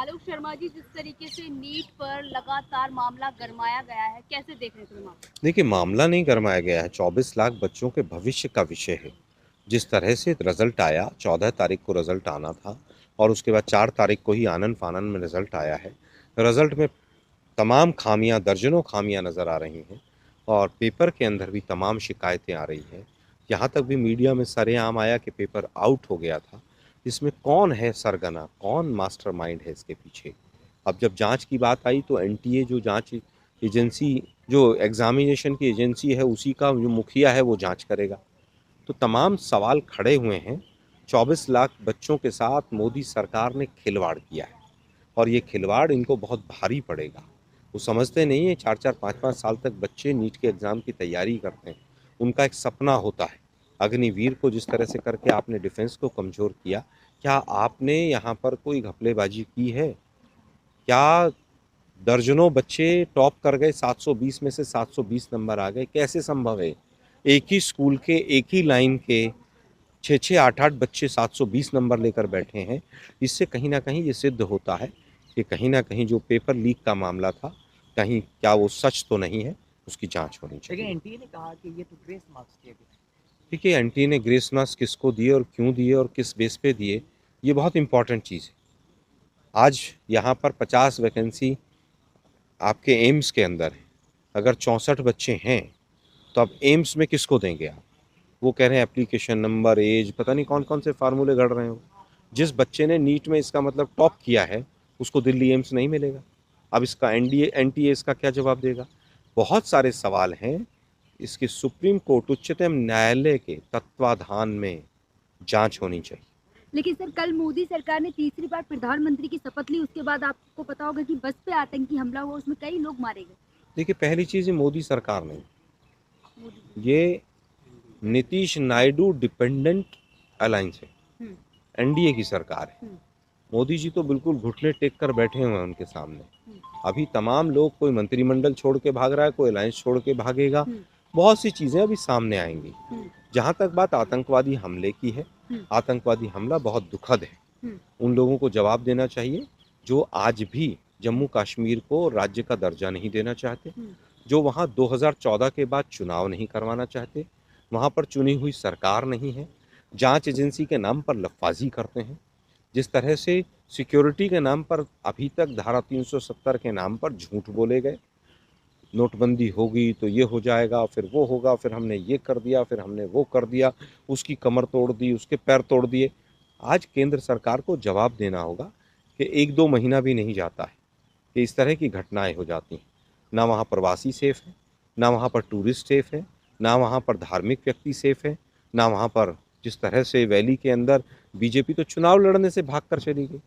आलोक शर्मा जी, जिस तरीके से नीट पर लगातार मामला गरमाया गया है, कैसे देख रहे हैं तुम आप? देखिए, मामला नहीं गरमाया गया है, 24 लाख बच्चों के भविष्य का विषय है। जिस तरह से रिजल्ट आया, 14 तारीख को रिजल्ट आना था और उसके बाद 4 तारीख को ही आनन-फानन में रिजल्ट आया है। रिजल्ट में तमाम खामियां, दर्जनों खामियां नज़र आ रही हैं और पेपर के अंदर भी तमाम शिकायतें आ रही हैं। यहाँ तक भी मीडिया में सरेआम आया कि पेपर आउट हो गया था। इसमें कौन है सरगना, कौन मास्टरमाइंड है इसके पीछे? अब जब जांच की बात आई तो एनटीए जो जांच एजेंसी, जो एग्जामिनेशन की एजेंसी है, उसी का जो मुखिया है वो जांच करेगा। तो तमाम सवाल खड़े हुए हैं। 24 लाख बच्चों के साथ मोदी सरकार ने खिलवाड़ किया है और ये खिलवाड़ इनको बहुत भारी पड़ेगा। वो समझते नहीं है, 4-4 5-5 साल तक बच्चे नीट के एग्ज़ाम की तैयारी करते हैं। उनका एक सपना होता है। अग्निवीर को जिस तरह से करके आपने डिफेंस को कमज़ोर किया, क्या आपने यहाँ पर कोई घपलेबाजी की है? क्या दर्जनों बच्चे टॉप कर गए, 720 में से 720 नंबर आ गए? कैसे संभव है? एक ही स्कूल के, एक ही लाइन के 6-6 8-8 बच्चे 720 नंबर लेकर बैठे हैं। इससे कहीं न कहीं ये सिद्ध होता है कि कहीं न कहीं जो पेपर लीक का मामला था, कहीं क्या वो सच तो नहीं है, उसकी जाँच होनी लेकिन चाहिए। एनटीए ने कहा कि ये तो ग्रेस मार्क्स दिए गए। देखिए, एनटीए ने ग्रेस मार्क्स किसको दिए और क्यों दिए और किस बेस पे दिए, ये बहुत इम्पोर्टेंट चीज़ है। आज यहाँ पर 50 वैकेंसी आपके एम्स के अंदर है। अगर 64 बच्चे हैं, तो अब एम्स में किसको देंगे आप? वो कह रहे हैं एप्लीकेशन नंबर, एज, पता नहीं कौन-कौन से फार्मूले गढ़ रहे हो। जिस बच्चे ने नीट में इसका मतलब टॉप किया है, उसको दिल्ली एम्स नहीं मिलेगा। अब इसका एनडीए एनटीए इसका क्या जवाब देगा? बहुत सारे सवाल हैं। इसकी सुप्रीम कोर्ट, उच्चतम न्यायालय के तत्वाधान में जांच होनी चाहिए। लेकिन सर, कल मोदी सरकार ने तीसरी बार प्रधानमंत्री की शपथ ली, उसके बाद आपको पता होगा कि बस पे आतंकी हमला हुआ, उसमें कई लोग मारे गए। देखिए, पहली चीज़, ये मोदी सरकार नहीं, मोदी ये नीतीश नायडू डिपेंडेंट अलायंस है, हम्म, एनडीए की सरकार है। हम्म, मोदी जी तो बिल्कुल घुटने टेक कर बैठे हुए हैं उनके सामने। हम्म, अभी तमाम लोग, कोई मंत्रिमंडल छोड़ के भाग रहा है, कोई अलायंस छोड़ के भागेगा। हम्म, बहुत सी चीज़ें अभी सामने आएंगी। हम्म, जहाँ तक बात आतंकवादी हमले की है, हम्म, आतंकवादी हमला बहुत दुखद है। हम्म, उन लोगों को जवाब देना चाहिए जो आज भी जम्मू कश्मीर को राज्य का दर्जा नहीं देना चाहते, हम्म, जो वहाँ 2014 के बाद चुनाव नहीं करवाना चाहते, वहाँ पर चुनी हुई सरकार नहीं है, जांच एजेंसी के नाम पर लफाजी करते हैं। जिस तरह से सिक्योरिटी के नाम पर अभी तक धारा 370 के नाम पर झूठ बोले गए, नोटबंदी होगी तो ये हो जाएगा, फिर वो होगा, फिर हमने ये कर दिया, फिर हमने वो कर दिया, उसकी कमर तोड़ दी, उसके पैर तोड़ दिए। आज केंद्र सरकार को जवाब देना होगा कि 1-2 महीना भी नहीं जाता है कि इस तरह की घटनाएं हो जाती हैं। ना वहाँ प्रवासी सेफ है, ना वहाँ पर टूरिस्ट सेफ है, ना वहाँ पर धार्मिक व्यक्ति सेफ है, ना वहाँ पर जिस तरह से वैली के अंदर बीजेपी तो चुनाव लड़ने से भाग कर चली गई।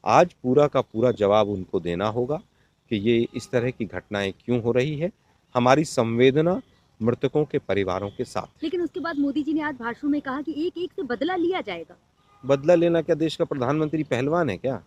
आज पूरा का पूरा जवाब उनको देना होगा कि ये इस तरह की घटनाएं क्यों हो रही है। हमारी संवेदना मृतकों के परिवारों के साथ। लेकिन उसके बाद मोदी जी ने आज भाषण में कहा कि एक एक से बदला लिया जाएगा। बदला लेना क्या देश का प्रधानमंत्री पहलवान है क्या?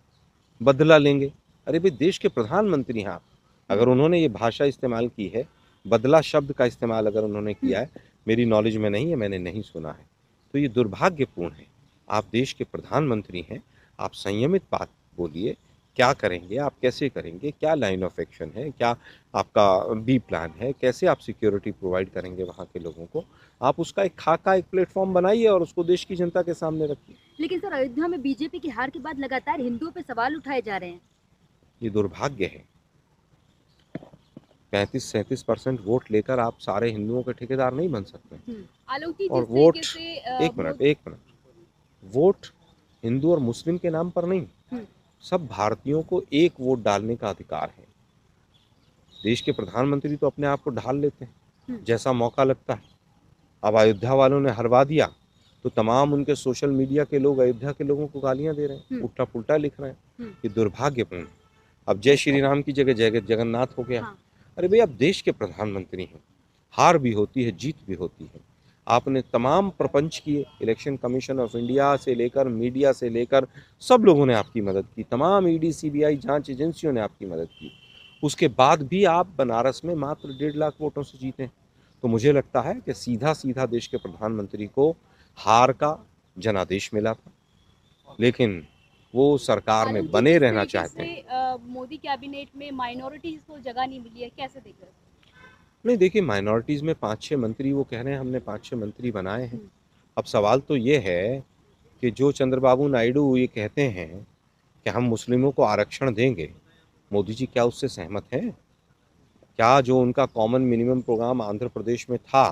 बदला लेंगे? अरे भाई, देश के प्रधानमंत्री हैं आप। अगर उन्होंने ये भाषा इस्तेमाल की है, बदला शब्द का इस्तेमाल अगर उन्होंने किया है, मेरी नॉलेज में नहीं है, मैंने नहीं सुना है, तो ये दुर्भाग्यपूर्ण है। आप देश के प्रधानमंत्री हैं, आप संयमित बात बोलिए। क्या करेंगे आप, कैसे करेंगे, क्या लाइन ऑफ एक्शन है, क्या आपका बी प्लान है, कैसे आप सिक्योरिटी प्रोवाइड करेंगे वहाँ के लोगों को? आप उसका एक खाका, एक प्लेटफॉर्म बनाइए और उसको देश की जनता के सामने रखिए। लेकिन सर, अयोध्या में बीजेपी की हार के बाद लगातार हिंदुओं पे सवाल उठाए जा रहे हैं। ये दुर्भाग्य है। 35-37% वोट लेकर आप सारे हिंदुओं के ठेकेदार नहीं बन सकते। आलोक जी, और जिस वोट, तरीके से एक मिनट, वोट हिंदू और मुस्लिम के नाम पर नहीं, सब भारतीयों को एक वोट डालने का अधिकार है। देश के प्रधानमंत्री तो अपने आप को ढाल लेते हैं जैसा मौका लगता है। अब अयोध्या वालों ने हरवा दिया तो तमाम उनके सोशल मीडिया के लोग अयोध्या के लोगों को गालियां दे रहे हैं, उल्टा पुल्टा लिख रहे हैं। ये दुर्भाग्यपूर्ण है। अब जय श्री राम की जगह जय जगन्नाथ हो गया। हाँ। अरे भाई, आप देश के प्रधानमंत्री हैं, हार भी होती है, जीत भी होती है। आपने तमाम प्रपंच किए, इलेक्शन कमीशन ऑफ इंडिया से लेकर, मीडिया से लेकर, सब लोगों ने आपकी मदद की, तमाम ईडी सीबीआई जांच एजेंसियों ने आपकी मदद की। उसके बाद भी आप बनारस में मात्र 1.5 लाख वोटों से जीते। तो मुझे लगता है कि सीधा सीधा देश के प्रधानमंत्री को हार का जनादेश मिला था, लेकिन वो सरकार में आलोक जी, बने जिस रहना तरीके चाहते से हैं। मोदी कैबिनेट में माइनॉरिटीज को जगह नहीं मिली है, कैसे देख रहे हो? नहीं देखिए, माइनॉरिटीज़ में 5-6 मंत्री वो कह रहे हैं हमने 5-6 मंत्री बनाए हैं। अब सवाल तो ये है कि जो चंद्रबाबू नायडू ये कहते हैं कि हम मुस्लिमों को आरक्षण देंगे, मोदी जी क्या उससे सहमत हैं? क्या जो उनका common minimum programme Andhra Pradesh में था,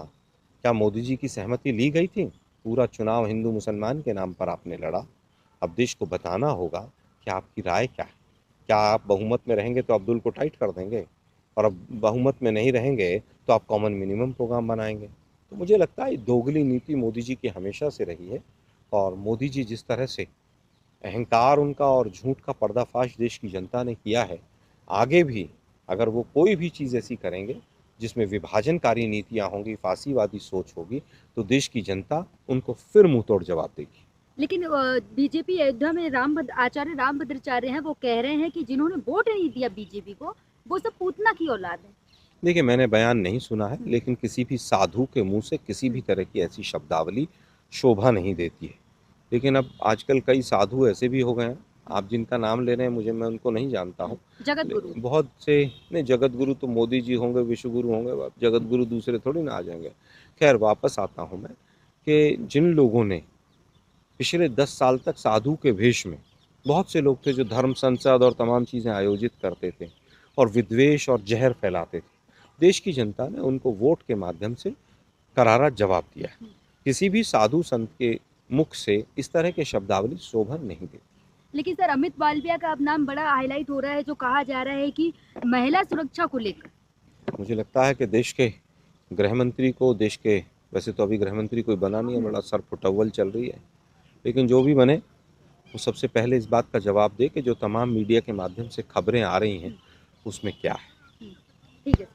क्या मोदी जी की सहमति ली गई थी? पूरा चुनाव हिंदू मुसलमान के नाम पर आपने लड़ा। अब देश को बताना होगा कि आपकी राय क्या है। क्या आप बहुमत में रहेंगे तो अब्दुल को टाइट कर देंगे, और अब बहुमत में नहीं रहेंगे तो आप कॉमन मिनिमम प्रोग्राम बनाएंगे? तो मुझे लगता है दोगली नीति मोदी जी की हमेशा से रही है, और मोदी जी जिस तरह से अहंकार उनका और झूठ का पर्दाफाश देश की जनता ने किया है, आगे भी अगर वो कोई भी चीज़ ऐसी करेंगे जिसमें विभाजनकारी नीतियां होंगी, फांसीवादी सोच होगी, तो देश की जनता उनको फिर मुंह तोड़ जवाब देगी। लेकिन बीजेपी अयोध्या में आचार्य रामभद्राचार्य हैं, वो कह रहे हैं कि जिन्होंने वोट नहीं दिया बीजेपी को, वो सब पूतना की औलाद है। देखिए, मैंने बयान नहीं सुना है, लेकिन किसी भी साधु के मुंह से किसी भी तरह की ऐसी शब्दावली शोभा नहीं देती है। लेकिन अब आजकल कई साधु ऐसे भी हो गए हैं, आप जिनका नाम ले रहे हैं, मैं उनको नहीं जानता हूँ। जगत गुरु। बहुत से नहीं, जगत गुरु तो मोदी जी होंगे, विश्व गुरु होंगे, जगत गुरु दूसरे थोड़ी ना आ जाएंगे। खैर, वापस आता हूँ मैं कि जिन लोगों ने पिछले 10 साल तक साधु के वेश में, बहुत से लोग थे जो धर्म संसद और तमाम चीज़ें आयोजित करते थे और विद्वेष और जहर फैलाते थे, देश की जनता ने उनको वोट के माध्यम से करारा जवाब दिया है। किसी भी साधु संत के मुख से इस तरह के शब्दावली शोभा नहीं देती। लेकिन सर, अमित मालविया का अब नाम बड़ा हाईलाइट हो रहा है, जो कहा जा रहा है कि महिला सुरक्षा को लेकर। मुझे लगता है कि देश के गृह मंत्री को, देश के, वैसे तो अभी गृह मंत्री कोई बना नहीं है, बड़ा सर फुटअव्वल चल रही है, लेकिन जो भी बने वो सबसे पहले इस बात का जवाब दे कि जो तमाम मीडिया के माध्यम से खबरें आ रही हैं उसमें क्या है। ठीक है।